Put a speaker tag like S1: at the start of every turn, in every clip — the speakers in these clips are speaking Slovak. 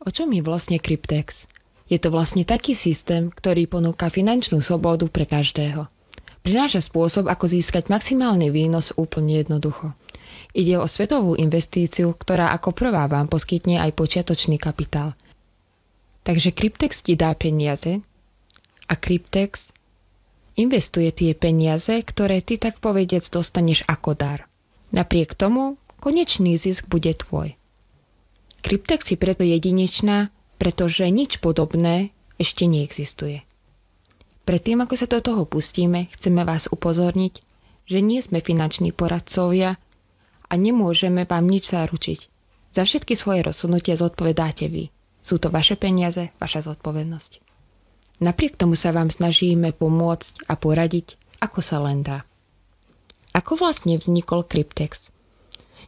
S1: O čom je vlastne Cryptex? Je to vlastne taký systém, ktorý ponúka finančnú slobodu pre každého. Prináša spôsob, ako získať maximálny výnos úplne jednoducho. Ide o svetovú investíciu, ktorá ako prvá vám poskytne aj počiatočný kapitál. Takže Cryptex ti dá peniaze a Cryptex investuje tie peniaze, ktoré ty tak povediac dostaneš ako dar. Napriek tomu, konečný zisk bude tvoj. Cryptex je preto jedinečná, pretože nič podobné ešte neexistuje. Predtým, ako sa do toho pustíme, chceme vás upozorniť, že nie sme finanční poradcovia a nemôžeme vám nič zaručiť. Za všetky svoje rozhodnutia zodpovedáte vy. Sú to vaše peniaze, vaša zodpovednosť. Napriek tomu sa vám snažíme pomôcť a poradiť, ako sa len dá. Ako vlastne vznikol Cryptex?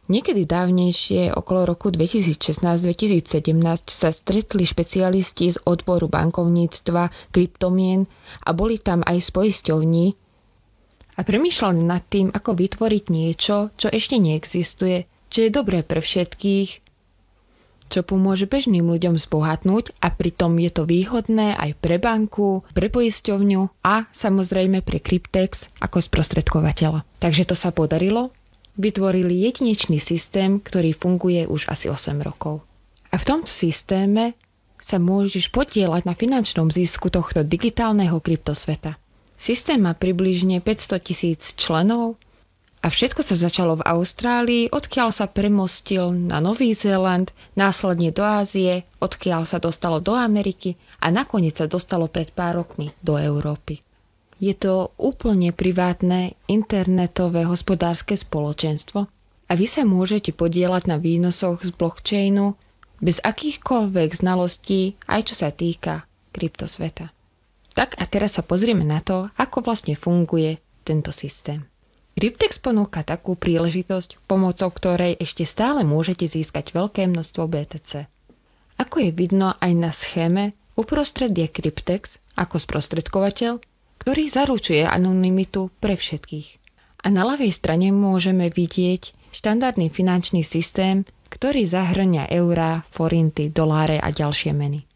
S1: Niekedy dávnejšie, okolo roku 2016-2017, sa stretli špecialisti z odboru bankovníctva, kryptomien a boli tam aj z poisťovní a premýšľali nad tým, ako vytvoriť niečo, čo ešte neexistuje, čo je dobré pre všetkých, čo pomôže bežným ľuďom zbohatnúť a pritom je to výhodné aj pre banku, pre poisťovňu a samozrejme pre Cryptex ako sprostredkovateľa. Takže to sa podarilo. Vytvorili jedinečný systém, ktorý funguje už asi 8 rokov. A v tomto systéme sa môžeš podieľať na finančnom zisku tohto digitálneho kryptosveta. Systém má približne 500 000 členov a všetko sa začalo v Austrálii, odkiaľ sa premostil na Nový Zéland, následne do Ázie, odkiaľ sa dostalo do Ameriky a nakoniec sa dostalo pred pár rokmi do Európy. Je to úplne privátne internetové hospodárske spoločenstvo a vy sa môžete podieľať na výnosoch z blockchainu bez akýchkoľvek znalostí, aj čo sa týka kryptosveta. Tak a teraz sa pozrieme na to, ako vlastne funguje tento systém. Cryptex ponúka takú príležitosť, pomocou ktorej ešte stále môžete získať veľké množstvo BTC. Ako je vidno aj na schéme, uprostred je Cryptex ako sprostredkovateľ, ktorý zaručuje anonymitu pre všetkých. A na ľavej strane môžeme vidieť štandardný finančný systém, ktorý zahŕňa eurá, forinty, doláre a ďalšie meny.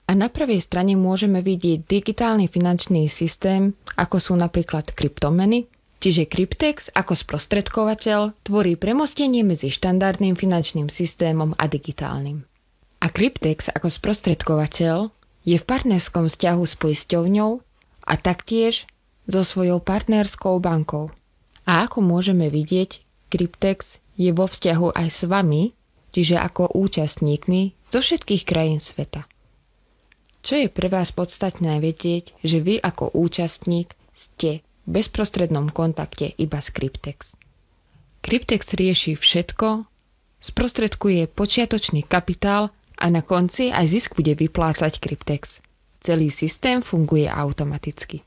S1: A na pravej strane môžeme vidieť digitálny finančný systém, ako sú napríklad kryptomeny, čiže Cryptex ako sprostredkovateľ tvorí premostenie medzi štandardným finančným systémom a digitálnym. A Cryptex ako sprostredkovateľ je v partnerskom vzťahu s poisťovňou a taktiež so svojou partnerskou bankou. A ako môžeme vidieť, Cryptex je vo vzťahu aj s vami, čiže ako účastníkmi zo všetkých krajín sveta. Čo je pre vás podstatné vedieť, že vy ako účastník ste v bezprostrednom kontakte iba s Cryptex. Cryptex rieši všetko, sprostredkuje počiatočný kapitál a na konci aj zisk bude vyplácať Cryptex. Celý systém funguje automaticky.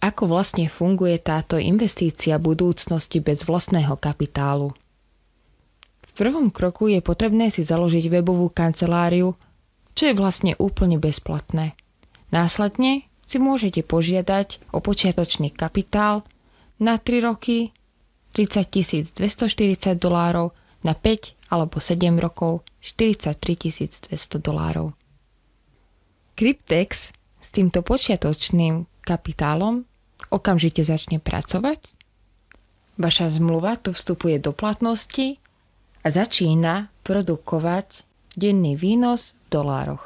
S1: Ako vlastne funguje táto investícia budúcnosti bez vlastného kapitálu? V prvom kroku je potrebné si založiť webovú kanceláriu, čo je vlastne úplne bezplatné. Následne si môžete požiadať o počiatočný kapitál na 3 roky $30 240, na 5 alebo 7 rokov $43 200. Cryptex s týmto počiatočným kapitálom okamžite začne pracovať. Vaša zmluva tu vstupuje do platnosti a začína produkovať denný výnos v dolároch.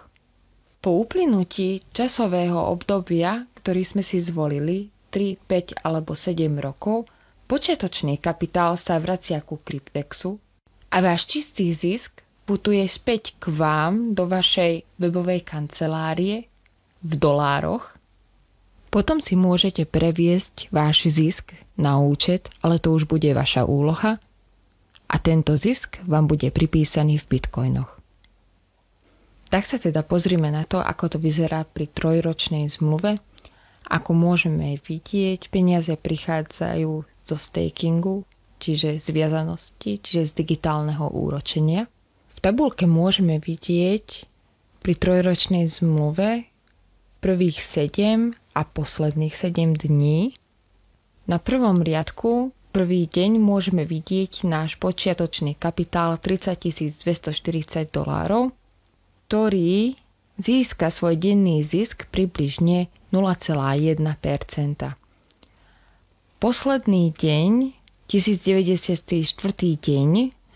S1: Po uplynutí časového obdobia, ktorý sme si zvolili, 3, 5 alebo 7 rokov, počiatočný kapitál sa vracia ku Cryptexu a váš čistý zisk putuje späť k vám do vašej webovej kancelárie v dolároch. Potom si môžete previesť váš zisk na účet, ale to už bude vaša úloha a tento zisk vám bude pripísaný v bitcoinoch. Tak sa teda pozrime na to, ako to vyzerá pri 3-ročnej zmluve. Ako môžeme vidieť, peniaze prichádzajú zo stakingu, čiže z viazanosti, čiže z digitálneho úročenia. V tabuľke môžeme vidieť pri 3-ročnej zmluve prvých 7 a posledných 7 dní. Na prvom riadku prvý deň môžeme vidieť náš počiatočný kapitál $30 240, ktorý získa svoj denný zisk približne 0,1%. Posledný deň, 1094. deň,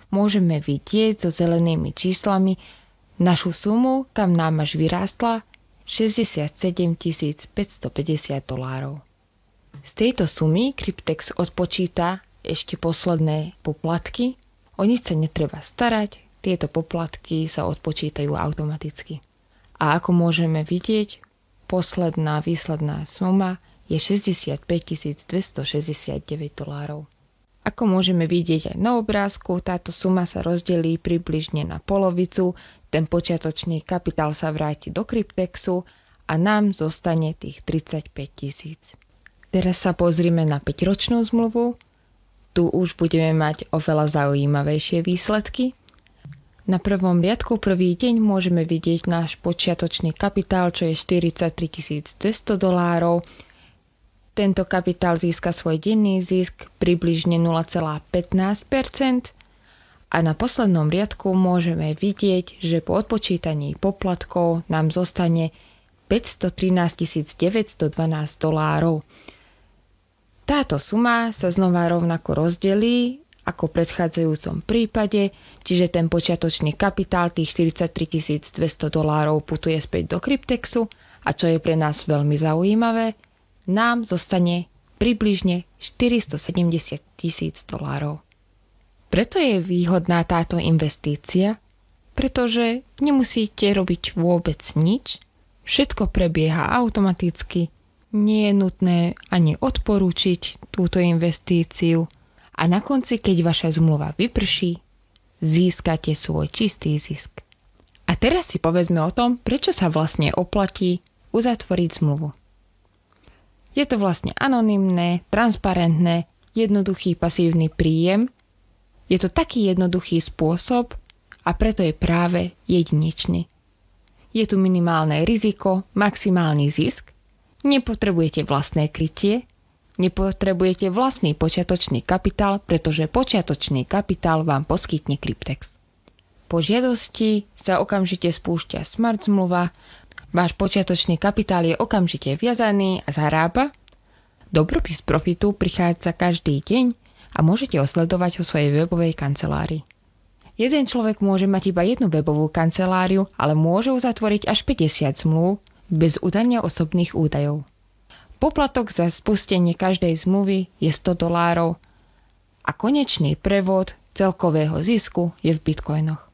S1: môžeme vidieť so zelenými číslami našu sumu, kam nám až vyrástla $67 550. Z tejto sumy Cryptex odpočíta ešte posledné poplatky. O nič sa netreba starať, tieto poplatky sa odpočítajú automaticky. A ako môžeme vidieť, posledná výsledná suma je $65 269. Ako môžeme vidieť aj na obrázku, táto suma sa rozdelí približne na polovicu, ten počiatočný kapitál sa vráti do Cryptexu a nám zostane tých 35 000. Teraz sa pozrime na 5-ročnú zmluvu. Tu už budeme mať oveľa zaujímavejšie výsledky. Na prvom riadku prvý deň môžeme vidieť náš počiatočný kapitál, čo je $43 200. Tento kapitál získa svoj denný zisk približne 0,15% a na poslednom riadku môžeme vidieť, že po odpočítaní poplatkov nám zostane $513 912. Táto suma sa znova rovnako rozdelí ako v predchádzajúcom prípade, čiže ten počiatočný kapitál tých $43 200 putuje späť do Cryptexu a čo je pre nás veľmi zaujímavé, nám zostane približne $470 000. Preto je výhodná táto investícia, pretože nemusíte robiť vôbec nič, všetko prebieha automaticky, nie je nutné ani odporúčiť túto investíciu a na konci, keď vaša zmluva vyprší, získate svoj čistý zisk. A teraz si povedzme o tom, prečo sa vlastne oplatí uzatvoriť zmluvu. Je to vlastne anonymné, transparentné, jednoduchý pasívny príjem. Je to taký jednoduchý spôsob a preto je práve jedinečný. Je tu minimálne riziko, maximálny zisk, nepotrebujete vlastné krytie, nepotrebujete vlastný počiatočný kapitál, pretože počiatočný kapitál vám poskytne Cryptex. Po žiadosti sa okamžite spúšťa smart zmluva, váš počiatočný kapitál je okamžite viazaný a zarába. Dobropis profitu prichádza každý deň a môžete ho sledovať vo svojej webovej kancelárii. Jeden človek môže mať iba jednu webovú kanceláriu, ale môže uzatvoriť až 50 zmluv bez udania osobných údajov. Poplatok za spustenie každej zmluvy je $100 a konečný prevod celkového zisku je v bitcoinoch.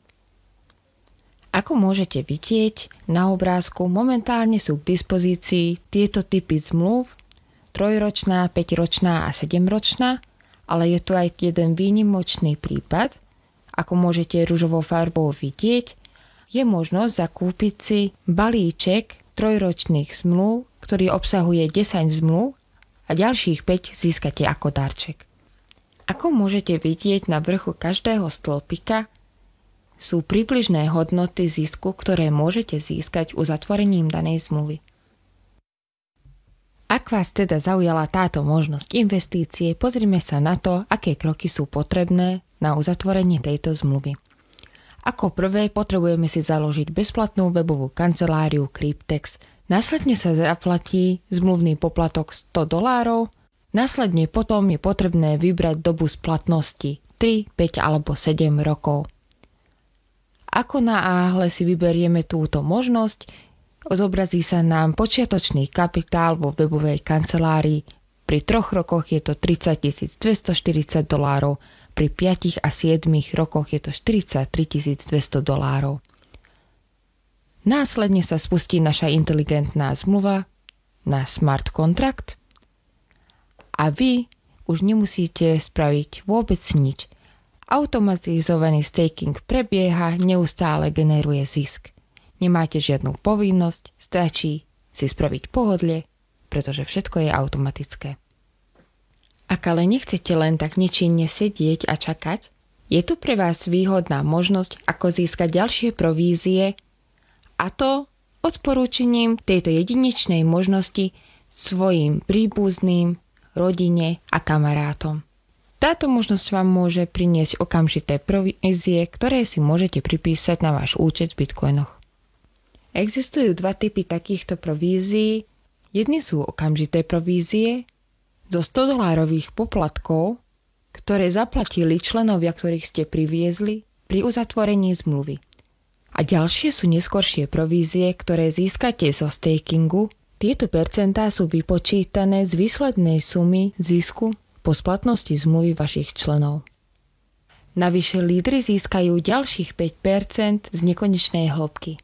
S1: Ako môžete vidieť, na obrázku momentálne sú k dispozícii tieto typy zmluv, 3-ročná, 5-ročná a 7-ročná, ale je tu aj jeden výnimočný prípad. Ako môžete ružovou farbou vidieť, je možnosť zakúpiť si balíček 3-ročných zmluv, ktorý obsahuje 10 zmluv a ďalších 5 získate ako darček. Ako môžete vidieť na vrchu každého stĺpika, sú približné hodnoty zisku, ktoré môžete získať uzatvorením danej zmluvy. Ak vás teda zaujala táto možnosť investície, pozrime sa na to, aké kroky sú potrebné na uzatvorenie tejto zmluvy. Ako prvé potrebujeme si založiť bezplatnú webovú kanceláriu Cryptex. Následne sa zaplatí zmluvný poplatok $100. Následne potom je potrebné vybrať dobu splatnosti 3, 5 alebo 7 rokov. Ako náhle si vyberieme túto možnosť, zobrazí sa nám počiatočný kapitál vo webovej kancelárii. Pri 3 rokoch je to $30 240, pri 5 a 7 rokoch je to $43 200. Následne sa spustí naša inteligentná zmluva na smart kontrakt a vy už nemusíte spraviť vôbec nič. Automatizovaný staking prebieha, neustále generuje zisk. Nemáte žiadnu povinnosť, stačí si spraviť pohodlie, pretože všetko je automatické. Ak ale nechcete len tak nečinne sedieť a čakať, je tu pre vás výhodná možnosť, ako získať ďalšie provízie, a to odporúčením tejto jedinečnej možnosti svojim príbuzným, rodine a kamarátom. Táto možnosť vám môže priniesť okamžité provízie, ktoré si môžete pripísať na váš účet v bitcoinoch. Existujú dva typy takýchto provízií. Jedni sú okamžité provízie zo $100 poplatkov, ktoré zaplatili členovia, ktorých ste priviezli pri uzatvorení zmluvy. A ďalšie sú neskoršie provízie, ktoré získate zo stakingu. Tieto percentá sú vypočítané z výslednej sumy zisku po splatnosti zmluvy vašich členov. Navyše lídri získajú ďalších 5% z nekonečnej hĺbky.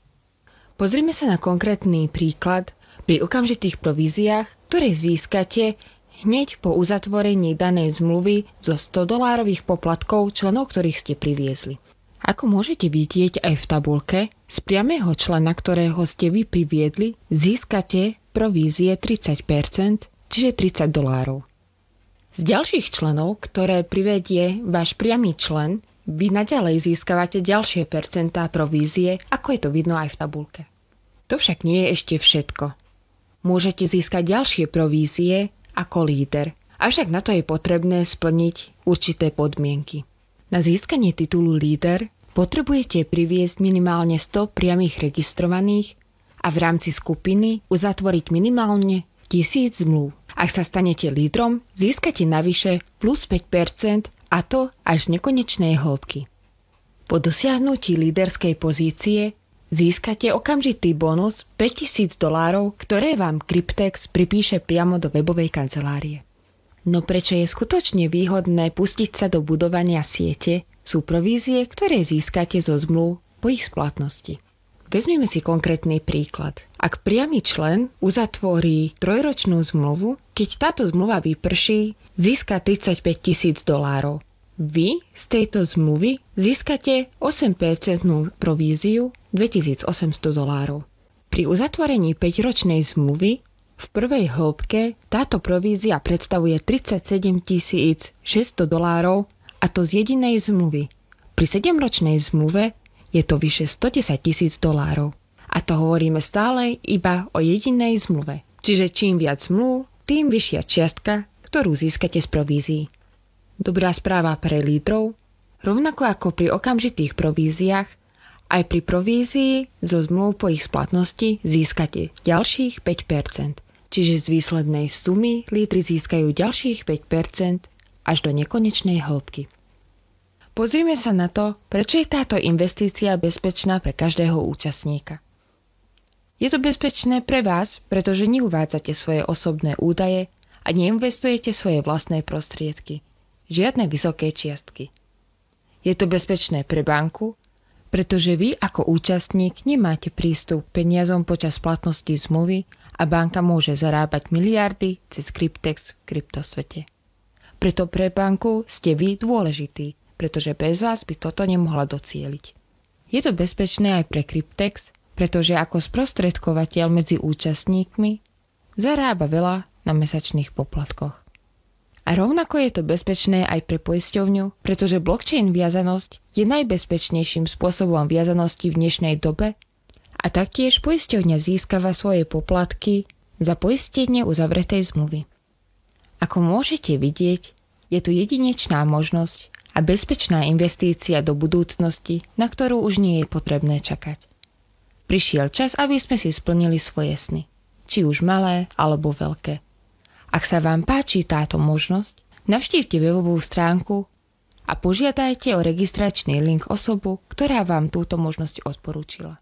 S1: Pozrime sa na konkrétny príklad pri okamžitých províziách, ktoré získate hneď po uzatvorení danej zmluvy zo $100 poplatkov členov, ktorých ste priviezli. Ako môžete vidieť aj v tabuľke, z priamého člena, ktorého ste vy priviedli, získate provízie 30%, čiže $30. Z ďalších členov, ktoré privedie váš priamy člen, vy naďalej získavate ďalšie percentá provízie, ako je to vidno aj v tabuľke. To však nie je ešte všetko. Môžete získať ďalšie provízie ako líder, avšak na to je potrebné splniť určité podmienky. Na získanie titulu líder potrebujete priviesť minimálne 100 priamych registrovaných a v rámci skupiny uzatvoriť minimálne 1000 zmluv. Ak sa stanete lídrom, získate navyše plus 5%, a to až z nekonečnej hĺbky. Po dosiahnutí líderskej pozície získate okamžitý bonus $5000, ktoré vám Cryptex pripíše priamo do webovej kancelárie. No prečo je skutočne výhodné pustiť sa do budovania siete, sú provízie, ktoré získate zo zmluv po ich splatnosti. Vezmime si konkrétny príklad. Ak priamy člen uzatvorí 3-ročnú zmluvu, keď táto zmluva vyprší, získa $35,000. Vy z tejto zmluvy získate 8% províziu $2800. Pri uzatvorení 5-ročnej zmluvy v prvej hĺbke táto provízia predstavuje $37,600, a to z jedinej zmluvy. Pri 7-ročnej zmluve je to vyše $110,000. A to hovoríme stále iba o jedinej zmluve. Čiže čím viac zmluv, tým vyššia čiastka, ktorú získate z provízií. Dobrá správa pre lídrov, rovnako ako pri okamžitých províziách, aj pri provízii zo zmluv po ich splatnosti získate ďalších 5%. Čiže z výslednej sumy lídri získajú ďalších 5% až do nekonečnej hĺbky. Pozrime sa na to, prečo je táto investícia bezpečná pre každého účastníka. Je to bezpečné pre vás, pretože neuvádzate svoje osobné údaje a neinvestujete svoje vlastné prostriedky. Žiadne vysoké čiastky. Je to bezpečné pre banku, pretože vy ako účastník nemáte prístup k peniazom počas platnosti zmluvy a banka môže zarábať miliardy cez Cryptex v kryptosvete. Preto pre banku ste vy dôležití, pretože bez vás by toto nemohla docieliť. Je to bezpečné aj pre Cryptex, pretože ako sprostredkovateľ medzi účastníkmi zarába veľa na mesačných poplatkoch. A rovnako je to bezpečné aj pre poisťovňu, pretože blockchain viazanosť je najbezpečnejším spôsobom viazanosti v dnešnej dobe a taktiež poisťovňa získava svoje poplatky za poistenie uzavretej zmluvy. Ako môžete vidieť, je tu jedinečná možnosť a bezpečná investícia do budúcnosti, na ktorú už nie je potrebné čakať. Prišiel čas, aby sme si splnili svoje sny, či už malé alebo veľké. Ak sa vám páči táto možnosť, navštívte webovú stránku a požiadajte o registračný link osobu, ktorá vám túto možnosť odporúčila.